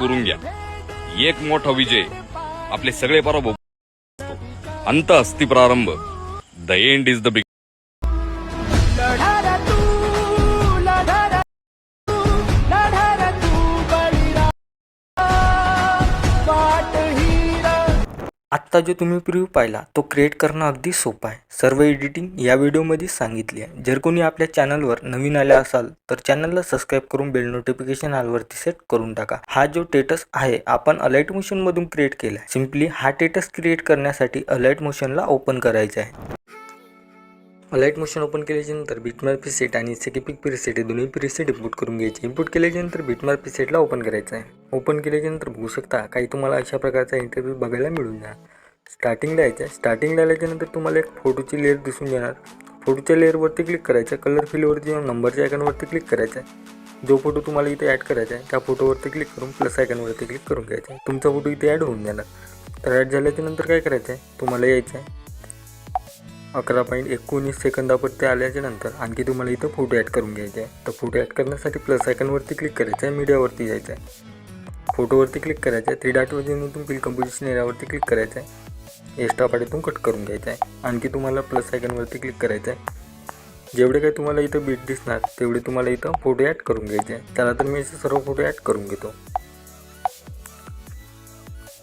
करून घ्या. एक मोठा विजय आपले सगळे पराभव. अंत अस्ति प्रारंभ. The end is the big. आत्ता जो तुम्ही प्रिव्ह्यू पाहिला तो क्रिएट करणं अगदी सोपं आहे. सर्व एडिटिंग या व्हिडिओमध्ये सांगितली आहे. जर कोणी आपल्या चॅनलवर नवीन आले असाल तर चॅनलला सबस्क्राईब करून बेल नोटिफिकेशन ऑलवरती सेट करून टाका. हा जो टेटस आहे आपण अलाइट मोशनमधून क्रिएट केला आहे. सिम्पली हा टेटस क्रिएट करण्यासाठी अलाइट मोशनला ओपन करायचं आहे. अलाइट मोशन ओपन केल्याच्यानंतर बिटमॅप प्रीसेट आणि स्किपिंग प्रीसेट हे दोन्ही प्रीसेट इम्पोर्ट करून घ्यायचे. इम्पोर्ट केल्याच्यानंतर बिटमॅप प्रीसेटला ओपन करायचं आहे. ओपन केल्याच्यानंतर बघू शकता काही तुम्हाला अशा प्रकारचा इंटरव्ह्यू बघायला मिळून जाणार. स्टार्टिंगला यायचं आहे. स्टार्टिंगला आल्याच्यानंतर तुम्हाला एक फोटोची लेअर दिसून येणार. फोटोच्या लेअरवरती क्लिक करायचं. कलर फिलवरती जाऊन नंबरच्या आयकॉनवरती क्लिक करायचं आहे. जो फोटो तुम्हाला इथे ॲड करायचा आहे त्या फोटोवरती क्लिक करून प्लस आयकॉनवरती क्लिक करून घ्यायचं आहे. तुमचा फोटो इथे ॲड होऊन जाणार. तर ॲड झाल्याच्यानंतर काय करायचं आहे तुम्हाला यायचं आहे 11.19 सेकंदापर्यंत आल्याच्यानंतर आणखी तुम्हाला इथं फोटो ॲड करून घ्यायचे आहे. तर फोटो ॲड करण्यासाठी प्लस आयकॉनवरती क्लिक करायचं आहे. मीडियावरती जायचं आहे. फोटोवरती क्लिक करायचं आहे. 3 डॉटवरती येऊन फिल कंपोजिशन एरियावरती क्लिक करायचं आहे. एक्स्ट्रा पार्टीतून कट करून घ्यायचं आहे. आणखी तुम्हाला प्लस आयकॉनवरती क्लिक करायचं आहे. जेवढे काही तुम्हाला इथं बीट दिसणार तेवढे तुम्हाला इथं फोटो ॲड करून घ्यायचे आहे. त्याला तर मी सर्व फोटो ॲड करून घेतो.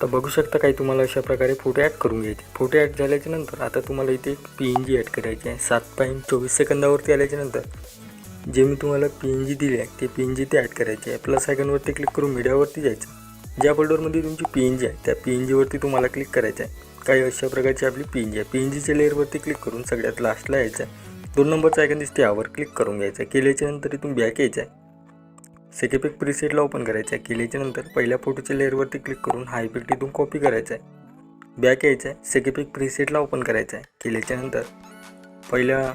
तर बघू शकता काही तुम्हाला अशा प्रकारे फोटो ॲड करून घ्यायचे. फोटो ॲड झाल्याच्यानंतर आता तुम्हाला इथे एक PNG ॲड करायची आहे. 7.24 सेकंदावरती आल्याच्यानंतर जे मी तुम्हाला PNG दिली आहे ते PNG ते ॲड करायचे आहे. प्लस आयकॉनवरती क्लिक करून मीडियावरती जायचं. ज्या फोल्डरमध्ये तुमची PNG आहे त्या PNGवरती तुम्हाला क्लिक करायचं आहे. काही अशा प्रकारची आपली PNG आहे. PNGच्या लेअरवरती क्लिक करून सगळ्यात लास्टला यायचं आहे. 2 नंबरचा आयकॉन दिसते यावर क्लिक करून घ्यायचं आहे. केल्याच्यानंतर इथून बॅक यायचं आहे. सेक इफेक्ट प्रीसेटला ओपन करायचं आहे. केल्याच्यानंतर पहिल्या फोटोच्या लेअरवरती क्लिक करून हा इफेक्ट इथून कॉपी करायचा आहे. बॅक यायचं आहे. सेक इफेक्ट प्रीसेटला ओपन करायचं आहे. केल्याच्यानंतर पहिल्या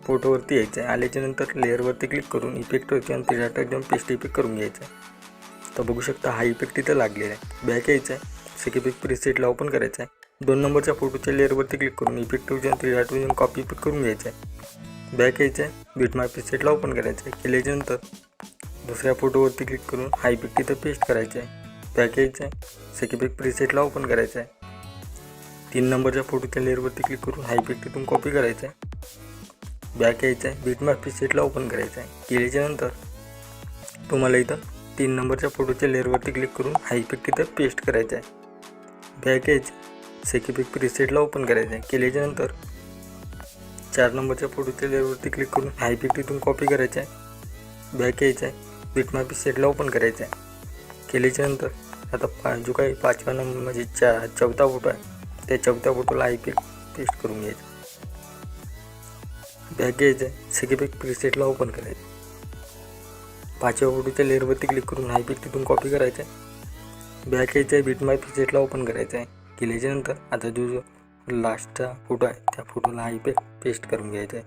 फोटोवरती यायचं आहे. आल्याच्यानंतर लेअरवरती क्लिक करून इफेक्टवरती आणि 3 डॉट एकदम पेस्ट इफेक्ट करून घ्यायचं आहे. तर बघू शकता हा इफेक्ट इथं लागलेला आहे. बॅक यायचं आहे. सेक इफेक्ट प्रीसेटला ओपन करायचं आहे. 2 नंबरच्या फोटोच्या लेअरवरती क्लिक करून इफेक्टवरती आणि 3 डॉटवरून कॉपी इफेक्ट करून घ्यायचं आहे. बॅक यायचं आहे. बिटमॅप प्रीसेटला ओपन करायचं आहे. केल्याच्यानंतर दुसऱ्या फोटोवरती क्लिक करून हा इफेक्ट इथं पेस्ट करायचा आहे. बॅक यायचं आहे. सेक इफेक्ट प्रीसेटला ओपन करायचं आहे. 3 नंबरच्या फोटोच्या लेअरवरती क्लिक करून हा इफेक्ट इथून कॉपी करायचा आहे. बॅक यायचं आहे. बिटमॅप प्रीसेटला ओपन करायचं आहे. केल्याच्यानंतर तुम्हाला इथं 3 नंबरच्या फोटोच्या लेअरवरती क्लिक करून हा इफेक्ट इथं पेस्ट करायचा आहे. बॅक यायचं. सेक इफेक्ट प्रीसेटला ओपन करायचं आहे. केल्याच्यानंतर 4 नंबरच्या फोटोच्या लेअरवरती क्लिक करून हा इफेक्ट इथून कॉपी करायचा आहे. बॅक यायचं आहे. बिटमॅप प्रीसेटला ओपन करायचं आहे. केल्याच्यानंतर आता जो काही 5व्या नंबर म्हणजे 4था फोटो आहे त्या 4थ्या फोटोला इफेक्ट पेस्ट करून घ्यायचा. बॅक यायचं आहे. सेक इफेक्ट प्रीसेटला ओपन करायचं. 5व्या फोटोच्या लेअरवरती क्लिक करून हा इफेक्ट तिथून कॉपी करायचा आहे. बॅक यायचं आहे. बिटमॅप प्रीसेटला ओपन करायचं आहे. केल्याच्यानंतर आता जो लास्टचा फोटो आहे त्या फोटोला हा इफेक्ट पेस्ट करून घ्यायचा आहे.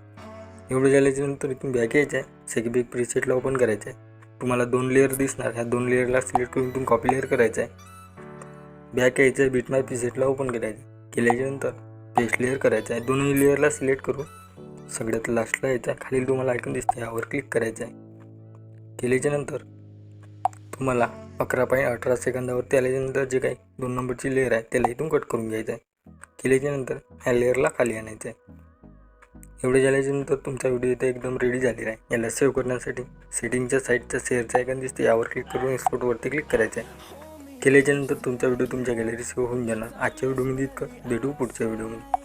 एवढं झाल्याच्यानंतर इथून बॅक यायचं आहे. सेक इफेक्ट प्रीसेटला ओपन करायचं आहे. तुम्हाला 2 लेअर दिसणार. ह्या 2 लेअरला सिलेक्ट करून इथून कॉपी लेअर करायचं आहे. बॅक यायचं आहे. बिटमॅप प्रीसेटला ओपन करायचं. केल्याच्यानंतर पेस्ट लेअर करायचं आहे. दोन्ही लेअरला सिलेक्ट करून सगळ्यात लास्टला यायचं आहे. खाली तुम्हाला आयकॉन दिसते यावर क्लिक करायचं आहे. केल्याच्यानंतर तुम्हाला 11.18 सेकंदावरती आल्याच्यानंतर जे काही 2 नंबरची लेअर आहे त्याला इथून कट करून घ्यायचं आहे. केल्याच्यानंतर ह्या लेअरला खाली आणायचं आहे. एवढे झाल्याच्यानंतर तुमचा व्हिडिओ इथे एकदम रेडी झालेला आहे. याला सेव्ह करण्यासाठी सेटिंगच्या साईडचा शेअरचा आयकॉन दिसते यावर क्लिक करून एक्सपोर्टवरती क्लिक करायचं आहे. केल्याच्यानंतर तुमचा व्हिडिओ तुमच्या गॅलरी सेव्ह होऊन जाणार. आजच्या व्हिडिओमध्ये इतकं. भेटू पुढच्या व्हिडिओमध्ये.